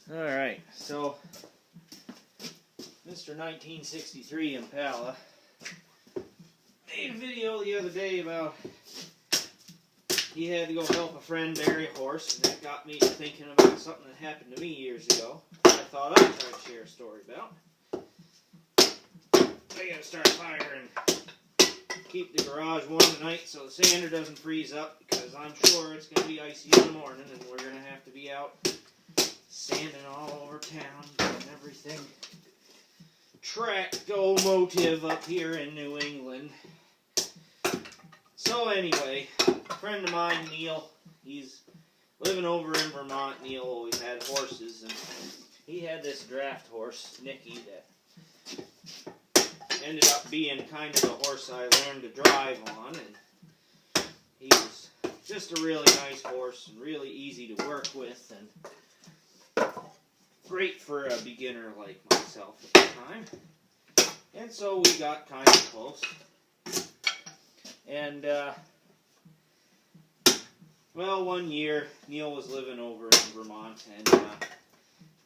Alright, so Mr. 1963 Impala made a video the other day about he had to go help a friend bury a horse, and that got me thinking about something that happened to me years ago. I thought I'd try to share a story about. I gotta start firing. Keep the garage warm tonight so the sander doesn't freeze up, because I'm sure it's going to be icy in the morning and we're going to have to be out sanding all over town and everything. Track-o-motive up here in New England. So anyway, a friend of mine, Neil, he's living over in Vermont. Neil always had horses, and he had this draft horse, Nicky, that ended up being kind of a horse I learned to drive on, and he was just a really nice horse and really easy to work with and great for a beginner like myself at the time. And so we got kind of close. And, well, one year, Neil was living over in Vermont, and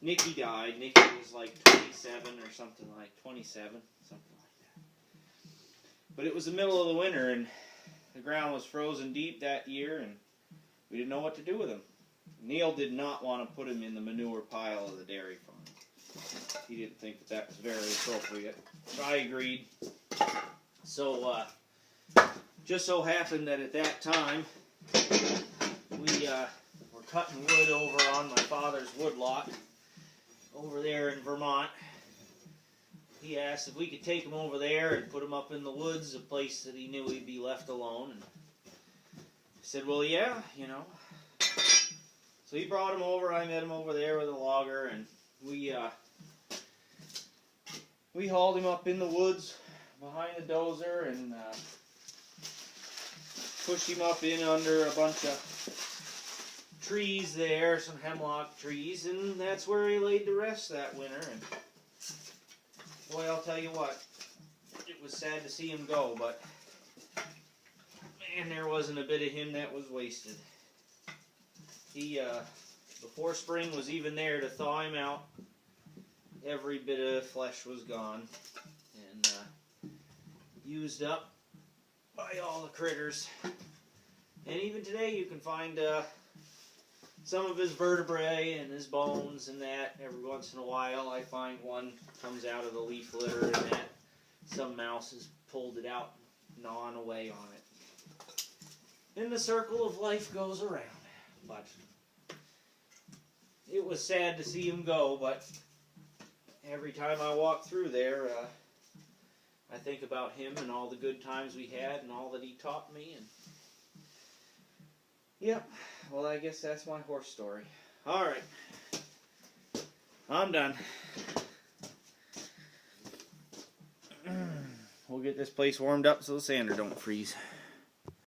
Nicky died. Nicky was like 27 or something like 27, something like that. But it was the middle of the winter, and the ground was frozen deep that year, and we didn't know what to do with him. Neil did not want to put him in the manure pile of the dairy farm. He didn't think that that was very appropriate. So I agreed. So, just so happened that at that time, we were cutting wood over on my father's woodlot over there in Vermont. He asked if we could take him over there and put him up in the woods, a place that he knew he'd be left alone. And I said, well, yeah, you know. So he brought him over. I met him over there with a logger, and we hauled him up in the woods behind the dozer and pushed him up in under a bunch of trees there, some hemlock trees, and that's where he laid to rest that winter. And boy, I'll tell you what, it was sad to see him go, but man, there wasn't a bit of him that was wasted. He, before spring was even there to thaw him out, every bit of flesh was gone and used up by all the critters. And even today you can find some of his vertebrae and his bones and that. Every once in a while I find one comes out of the leaf litter and that. Some mouse has pulled it out, gnawing away on it. And the circle of life goes around. But it was sad to see him go, but every time I walk through there, I think about him and all the good times we had and all that he taught me. And yep, well, I guess that's my horse story. Alright, I'm done. We'll get this place warmed up so the sander don't freeze.